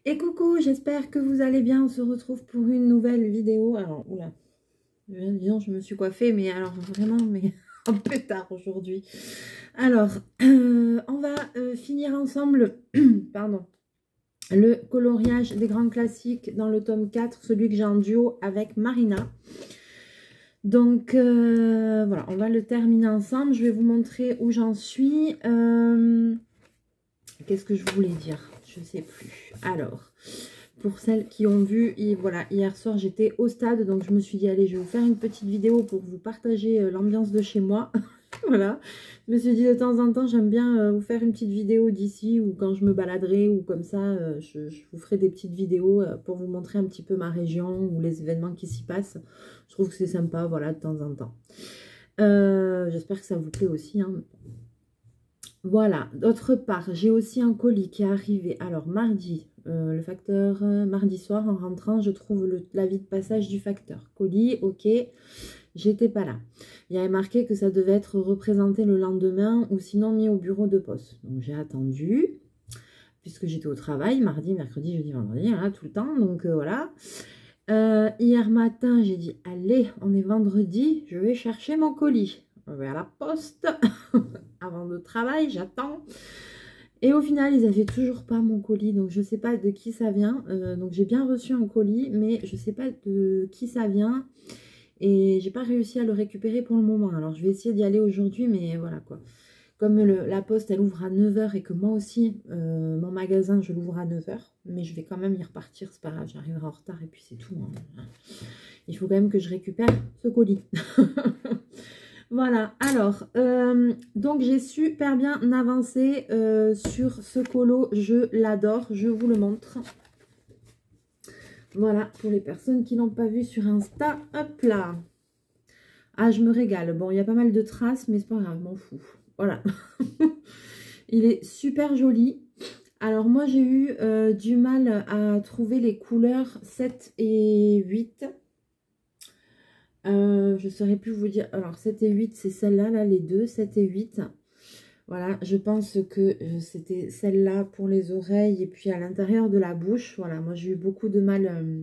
Et coucou, j'espère que vous allez bien. On se retrouve pour une nouvelle vidéo. Alors, oula, je me suis coiffée, mais alors vraiment, mais un peu tard aujourd'hui. Alors, on va finir ensemble, pardon, le coloriage des grands classiques dans le tome 4, celui que j'ai en duo avec Marina. Donc, voilà, on va le terminer ensemble. Je vais vous montrer où j'en suis. Qu'est-ce que je voulais dire? Je ne sais plus. Alors, pour celles qui ont vu, voilà, hier soir, j'étais au stade. Donc, je me suis dit, allez, je vais vous faire une petite vidéo pour vous partager l'ambiance de chez moi. Voilà. Je me suis dit, de temps en temps, j'aime bien vous faire une petite vidéo d'ici ou quand je me baladerai ou comme ça, je vous ferai des petites vidéos pour vous montrer un petit peu ma région ou les événements qui s'y passent. Je trouve que c'est sympa, voilà, de temps en temps. J'espère que ça vous plaît aussi, hein. Voilà, d'autre part, j'ai aussi un colis qui est arrivé. Alors, mardi, le facteur, mardi soir, en rentrant, je trouve l'avis de passage du facteur. Colis, ok, j'étais pas là. Il y avait marqué que ça devait être représenté le lendemain ou sinon mis au bureau de poste. Donc, j'ai attendu, puisque j'étais au travail, mardi, mercredi, jeudi, vendredi, voilà, tout le temps. Donc, voilà. Hier matin, j'ai dit, allez, on est vendredi, je vais chercher mon colis. Je vais à la poste. Avant le travail, j'attends. Et au final, ils n'avaient toujours pas mon colis. Donc, je ne sais pas de qui ça vient. Donc, j'ai bien reçu un colis, mais je ne sais pas de qui ça vient. Et j'ai pas réussi à le récupérer pour le moment. Alors, je vais essayer d'y aller aujourd'hui, mais voilà quoi. Comme la poste, elle ouvre à 9 h et que moi aussi, mon magasin, je l'ouvre à 9 h. Mais je vais quand même y repartir, c'est pas grave, j'arriverai en retard et puis c'est tout, hein. Il faut quand même que je récupère ce colis. Voilà, alors, donc j'ai super bien avancé sur ce colo, je l'adore, je vous le montre. Voilà, pour les personnes qui n'ont pas vu sur Insta, hop là. Ah, je me régale. Bon, il y a pas mal de traces, mais c'est pas grave, je m'en fous. Voilà. Il est super joli. Alors, moi, j'ai eu du mal à trouver les couleurs 7 et 8. Je ne saurais plus vous dire. Alors, 7 et 8, c'est celle-là, là, les deux, 7 et 8. Voilà, je pense que c'était celle-là pour les oreilles et puis à l'intérieur de la bouche. Voilà, moi, j'ai eu beaucoup de mal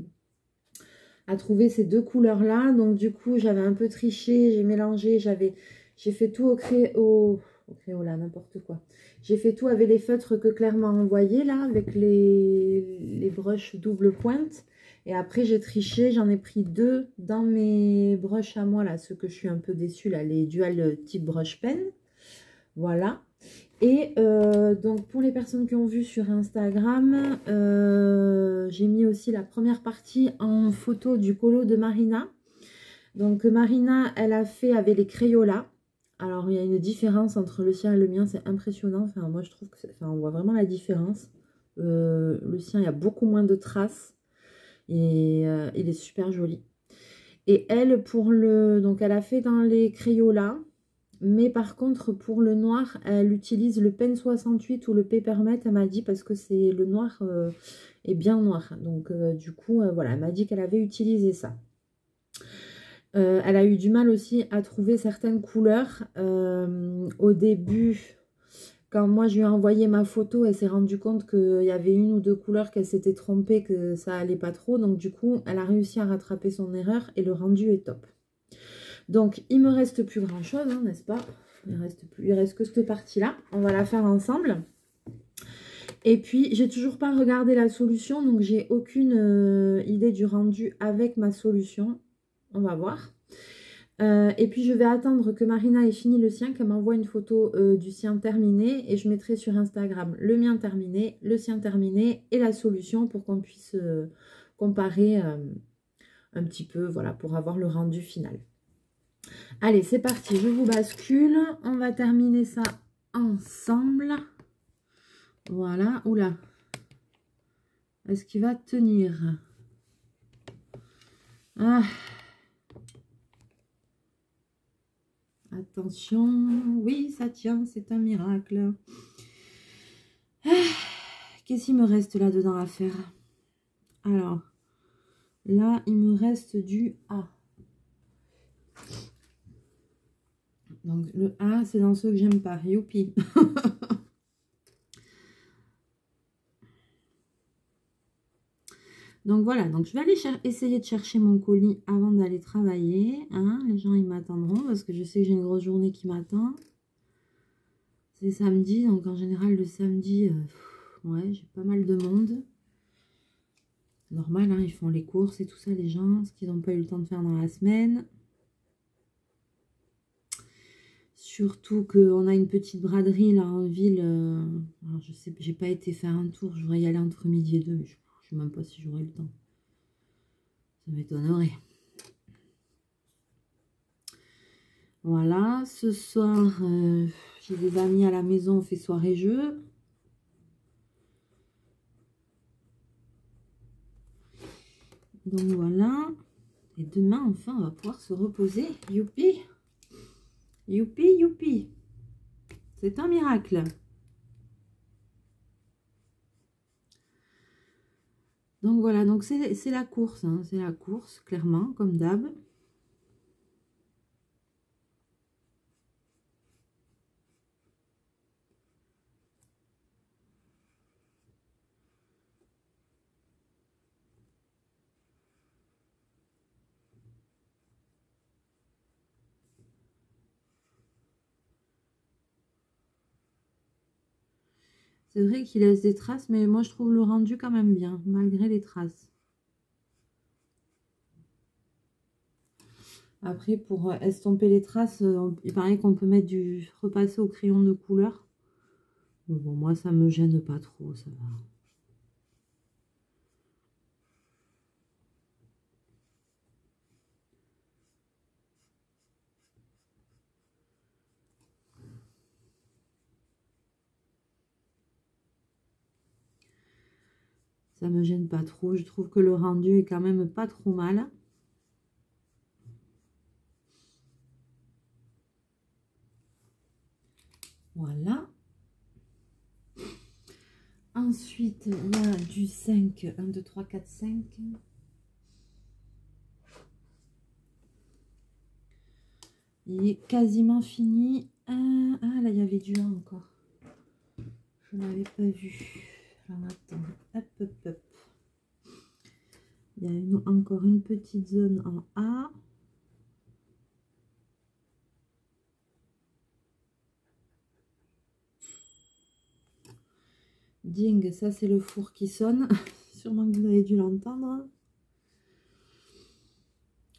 à trouver ces deux couleurs-là. Donc, du coup, j'avais un peu triché, j'ai mélangé, j'ai fait tout au Crayola, n'importe quoi. J'ai fait tout avec les feutres que Claire m'a envoyés, là, avec les brushes double pointe. Et après, j'ai triché, j'en ai pris deux dans mes brushes à moi, là, ceux que je suis un peu déçue, là, les dual type brush pen. Voilà. Et donc, pour les personnes qui ont vu sur Instagram, j'ai mis aussi la première partie en photo du colo de Marina. Donc, Marina, elle a fait avec les Crayola. Alors, il y a une différence entre le sien et le mien, c'est impressionnant. Enfin, moi, je trouve que on voit vraiment la différence. Le sien, il y a beaucoup moins de traces. Et il est super joli. Et elle, donc elle a fait dans les Crayola. Mais par contre, pour le noir, elle utilise le Pen 68 ou le Papermate, elle m'a dit, parce que c'est le noir est bien noir. Donc, du coup, voilà, elle m'a dit qu'elle avait utilisé ça. Elle a eu du mal aussi à trouver certaines couleurs. Au début, quand moi je lui ai envoyé ma photo, elle s'est rendue compte qu'il y avait une ou deux couleurs qu'elle s'était trompée, que ça allait pas trop. Donc du coup, elle a réussi à rattraper son erreur et le rendu est top. Donc il me reste plus grand chose, hein, n'est-ce pas? Il reste que cette partie-là. On va la faire ensemble. Et puis j'ai toujours pas regardé la solution, donc j'ai aucune idée du rendu avec ma solution. On va voir. Et puis je vais attendre que Marina ait fini le sien, qu'elle m'envoie une photo du sien terminé et je mettrai sur Instagram le mien terminé, le sien terminé et la solution pour qu'on puisse comparer un petit peu, voilà, pour avoir le rendu final. Allez, c'est parti, je vous bascule, on va terminer ça ensemble. Voilà, oula, est-ce qu'il va tenir? Ah. Attention, oui, ça tient, c'est un miracle. Qu'est-ce qu'il me reste là-dedans à faire? Alors, là, il me reste du A. Donc, le A, c'est dans ceux que j'aime pas. Youpi. Donc voilà, donc je vais aller essayer de chercher mon colis avant d'aller travailler. Hein. Les gens, ils m'attendront parce que je sais que j'ai une grosse journée qui m'attend. C'est samedi, donc en général, le samedi, ouais, j'ai pas mal de monde. Normal, hein, ils font les courses et tout ça, les gens, ce qu'ils n'ont pas eu le temps de faire dans la semaine. Surtout qu'on a une petite braderie là en ville. Alors je sais, j'ai pas été faire un tour, je voudrais y aller entre midi et 2, mais je sais même pas si j'aurai le temps. Ça m'étonnerait. Voilà, ce soir, j'ai des amis à la maison, on fait soirée-jeu. Donc voilà. Et demain, enfin, on va pouvoir se reposer. Youpi! Youpi, youpi! C'est un miracle. Donc voilà, donc c'est la course, hein, c'est la course, clairement, comme d'hab. C'est vrai qu'il laisse des traces, mais moi je trouve le rendu quand même bien, malgré les traces. Après, pour estomper les traces, il paraît qu'on peut mettre repasser au crayon de couleur. Mais bon, moi ça me gêne pas trop, ça va. Ça me gêne pas trop. Je trouve que le rendu est quand même pas trop mal. Voilà. Ensuite, il y a du 5. 1, 2, 3, 4, 5. Il est quasiment fini. Ah, là, il y avait du 1 encore. Je n'avais pas vu. Alors, attends. Hop, hop, hop. Il y a encore une petite zone en A. Ding, ça c'est le four qui sonne. Sûrement que vous avez dû l'entendre.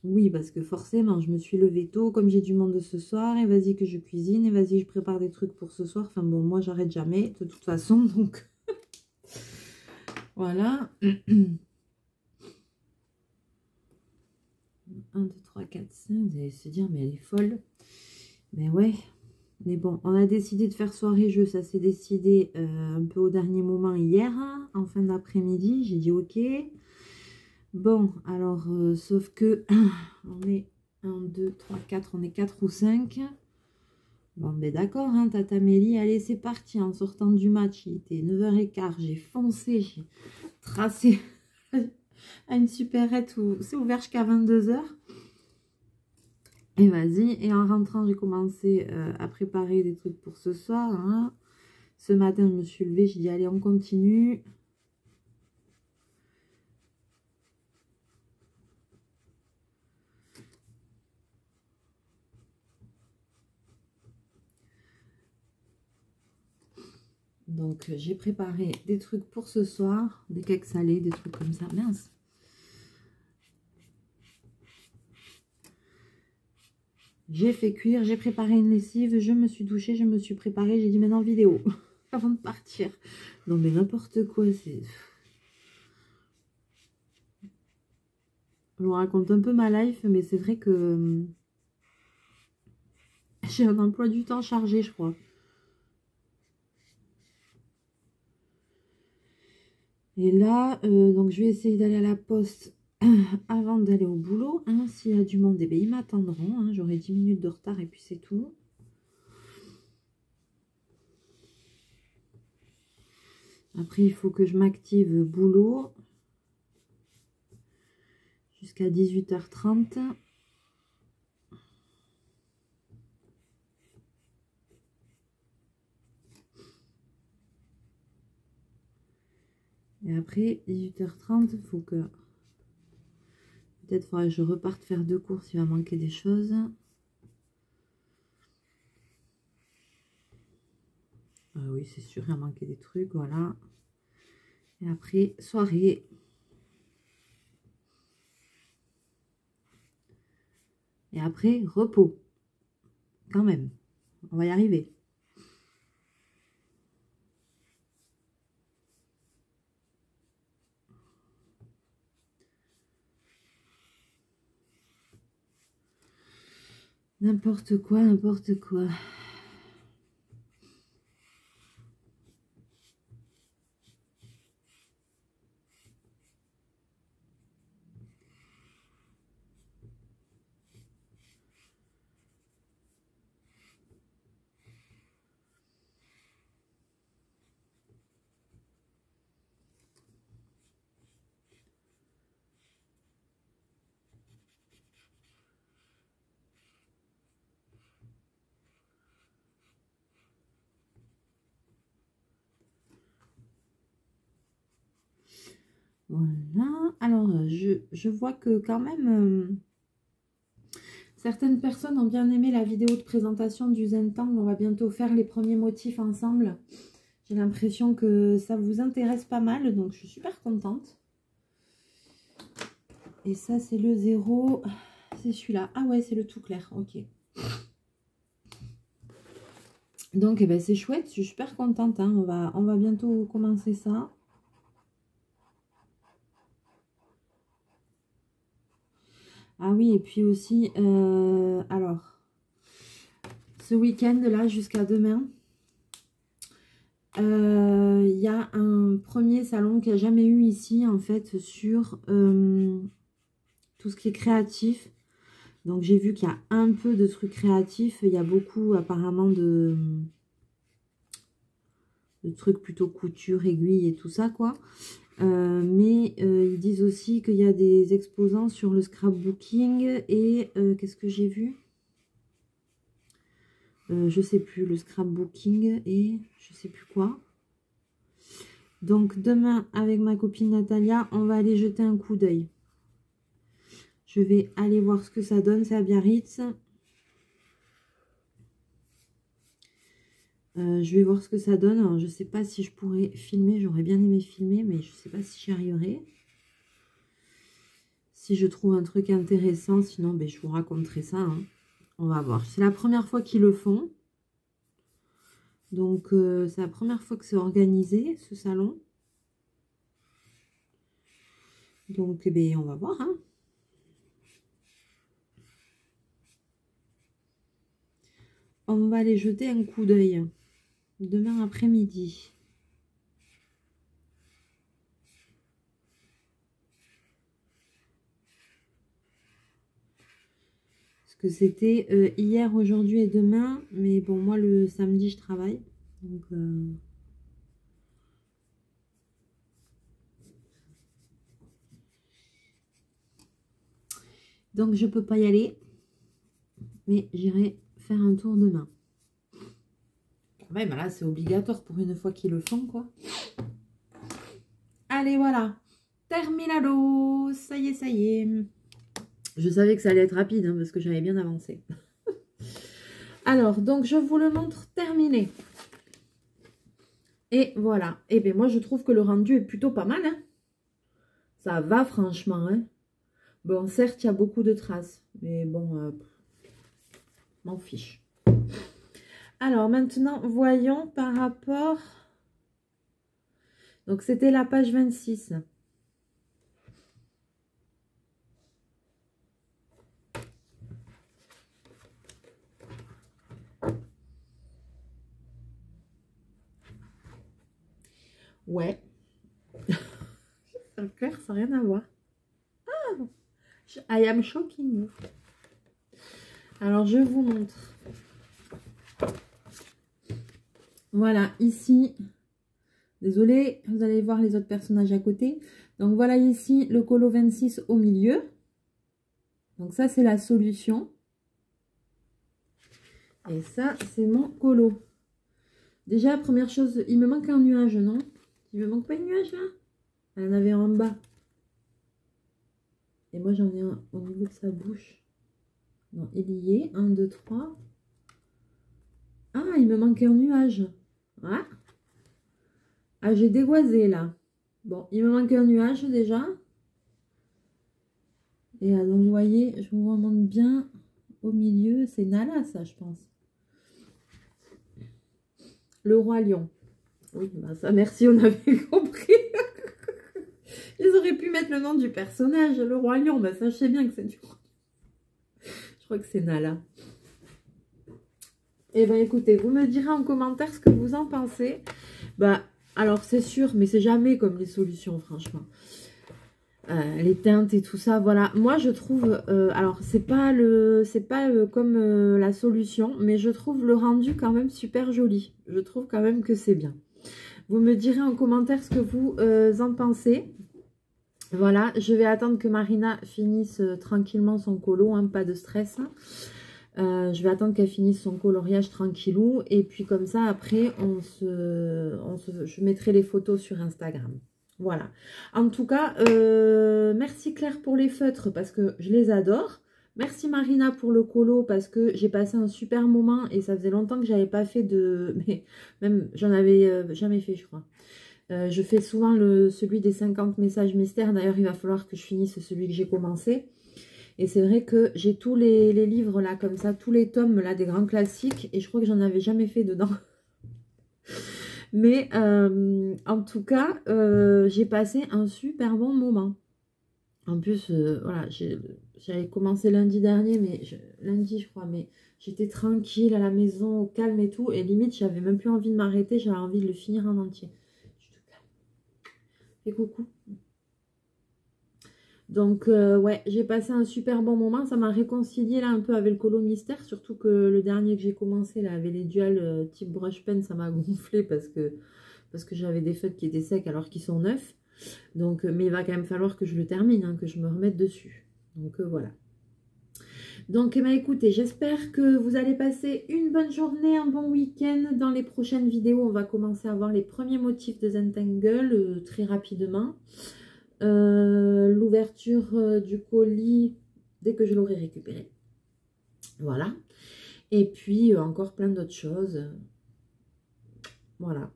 Oui, parce que forcément, je me suis levée tôt, comme j'ai du monde ce soir, et vas-y que je cuisine, et vas-y je prépare des trucs pour ce soir. Enfin bon, moi j'arrête jamais, de toute façon, donc voilà. 1, 2, 3, 4, 5, vous allez se dire, mais elle est folle. Mais ouais, mais bon, on a décidé de faire soirée-jeu, ça s'est décidé un peu au dernier moment hier, en fin d'après-midi, j'ai dit ok. Bon, alors, sauf que on est 1, 2, 3, 4, on est 4 ou 5. Bon, ben d'accord, hein, Tata Mélie, allez, c'est parti. En sortant du match, il était 9h15, j'ai foncé, j'ai tracé à une supérette où c'est ouvert jusqu'à 22h. Et vas-y, et en rentrant, j'ai commencé à préparer des trucs pour ce soir. Hein. Ce matin, je me suis levée, j'ai dit, allez, on continue. Donc, j'ai préparé des trucs pour ce soir, des cakes salés, des trucs comme ça. Mince. J'ai fait cuire, j'ai préparé une lessive, je me suis douchée, je me suis préparée, j'ai dit maintenant vidéo avant de partir. Non mais n'importe quoi, c'est... Je vous raconte un peu ma life, mais c'est vrai que j'ai un emploi du temps chargé, je crois. Et là, donc je vais essayer d'aller à la poste avant d'aller au boulot. Hein. S'il y a du monde, eh bien, ils m'attendront. Hein. J'aurai 10 minutes de retard et puis c'est tout. Après, il faut que je m'active boulot jusqu'à 18h30. Et après, 18h30, il faut que... Peut-être faudrait que je reparte faire 2 courses, il va manquer des choses. Ah oui, c'est sûr, il va manquer des trucs, voilà. Et après, soirée. Et après, repos. Quand même, on va y arriver. N'importe quoi, n'importe quoi. Voilà. Alors, je vois que quand même, certaines personnes ont bien aimé la vidéo de présentation du Zentangle. On va bientôt faire les premiers motifs ensemble. J'ai l'impression que ça vous intéresse pas mal, donc je suis super contente. Et ça, c'est le 0. C'est celui-là. Ah ouais, c'est le tout clair. Ok. Donc, eh ben, c'est chouette. Je suis super contente. Hein. On va bientôt commencer ça. Ah oui, et puis aussi, alors, ce week-end, là, jusqu'à demain, il y a un premier salon qu'il n'y a jamais eu ici, en fait, sur tout ce qui est créatif. Donc, j'ai vu qu'il y a un peu de trucs créatifs. Il y a beaucoup, apparemment, de trucs plutôt couture, aiguille et tout ça, quoi. Mais ils disent aussi qu'il y a des exposants sur le scrapbooking et qu'est-ce que j'ai vu? Je sais plus, le scrapbooking et je sais plus quoi. Donc demain avec ma copine Natalia, on va aller jeter un coup d'œil. Je vais aller voir ce que ça donne, c'est à Biarritz. Je vais voir ce que ça donne. Alors, je sais pas si je pourrais filmer, j'aurais bien aimé filmer, mais je sais pas si j'y arriverai. Si je trouve un truc intéressant, sinon ben, je vous raconterai ça. Hein. On va voir. C'est la première fois qu'ils le font. Donc, c'est la première fois que c'est organisé, ce salon. Donc, eh bien, on va voir. Hein. On va aller jeter un coup d'œil demain après-midi. Parce que c'était hier, aujourd'hui et demain. Mais bon, moi, le samedi, je travaille. Donc, je peux pas y aller. Mais j'irai faire un tour demain. Quand même, là, c'est obligatoire pour une fois qu'ils le font, quoi. Allez, voilà. Terminado. Ça y est, ça y est. Je savais que ça allait être rapide, hein, parce que j'avais bien avancé. Alors, donc, je vous le montre terminé. Et voilà. Et bien, moi, je trouve que le rendu est plutôt pas mal. Hein. Ça va, franchement. Hein. Bon, certes, il y a beaucoup de traces. Mais bon, m'en fiche. Alors, maintenant, voyons par rapport... Donc, c'était la page 26. Ouais. C'est clair, ça n'a rien à voir. Ah, I am shocking. Alors, je vous montre. Voilà, ici. Désolée, vous allez voir les autres personnages à côté. Donc, voilà ici le colo 26 au milieu. Donc, ça, c'est la solution. Et ça, c'est mon colo. Déjà, première chose, il me manque un nuage, non? Il me manque pas un nuage, là? Elle en avait un en bas. Et moi, j'en ai un au niveau de sa bouche. Non, il y est. 1, 2, 3. Ah, il me manquait un nuage. Ah, ah j'ai dégoisé là. Bon, il me manquait un nuage déjà. Et donc, vous voyez, je vous remonte bien au milieu. C'est Nala, ça, je pense. Le roi lion. Oui, bah ça, merci, on avait compris. Ils auraient pu mettre le nom du personnage, le roi lion. Bah, ça, je sais bien que c'est du roi. Je crois que c'est Nala. Eh bien, écoutez, vous me direz en commentaire ce que vous en pensez. Bah, alors, c'est sûr, mais c'est jamais comme les solutions, franchement. Les teintes et tout ça, voilà. Moi, je trouve, alors, c'est pas comme la solution, mais je trouve le rendu quand même super joli. Je trouve quand même que c'est bien. Vous me direz en commentaire ce que vous en pensez. Voilà, je vais attendre que Marina finisse tranquillement son colo, hein, pas de stress. Je vais attendre qu'elle finisse son coloriage tranquillou. Et puis comme ça, après, je mettrai les photos sur Instagram. Voilà. En tout cas, merci Claire pour les feutres parce que je les adore. Merci Marina pour le colo parce que j'ai passé un super moment et ça faisait longtemps que j'avais pas fait de... Mais même, j'en avais jamais fait, je crois. Je fais souvent celui des 50 messages mystères. D'ailleurs, il va falloir que je finisse celui que j'ai commencé. Et c'est vrai que j'ai tous les livres là, comme ça, tous les tomes là, des grands classiques. Et je crois que j'en avais jamais fait dedans. Mais en tout cas, j'ai passé un super bon moment. En plus, voilà, j'avais commencé lundi dernier, lundi je crois, mais j'étais tranquille à la maison, au calme et tout. Et limite, j'avais même plus envie de m'arrêter, j'avais envie de le finir en entier. Je te calme. Et coucou. Donc, ouais, j'ai passé un super bon moment. Ça m'a réconcilié là un peu avec le colo mystère. Surtout que le dernier que j'ai commencé là, avec les duals type brush pen, ça m'a gonflé parce que j'avais des feutres qui étaient secs alors qu'ils sont neufs. Donc, mais il va quand même falloir que je le termine, hein, que je me remette dessus. Donc, voilà. Donc, eh bien, écoutez, j'espère que vous allez passer une bonne journée, un bon week-end. Dans les prochaines vidéos, on va commencer à voir les premiers motifs de Zentangle très rapidement. L'ouverture du colis dès que je l'aurai récupéré. Voilà. Et puis, encore plein d'autres choses. Voilà.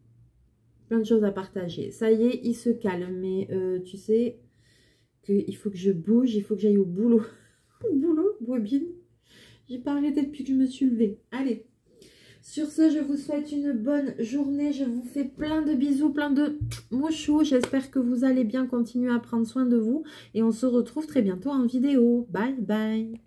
Plein de choses à partager. Ça y est, il se calme. Mais tu sais qu'il faut que je bouge, il faut que j'aille au boulot. Au boulot, bobine. J'ai pas arrêté depuis que je me suis levée. Allez. Sur ce, je vous souhaite une bonne journée. Je vous fais plein de bisous, plein de mouchous. J'espère que vous allez bien continuer à prendre soin de vous. Et on se retrouve très bientôt en vidéo. Bye bye.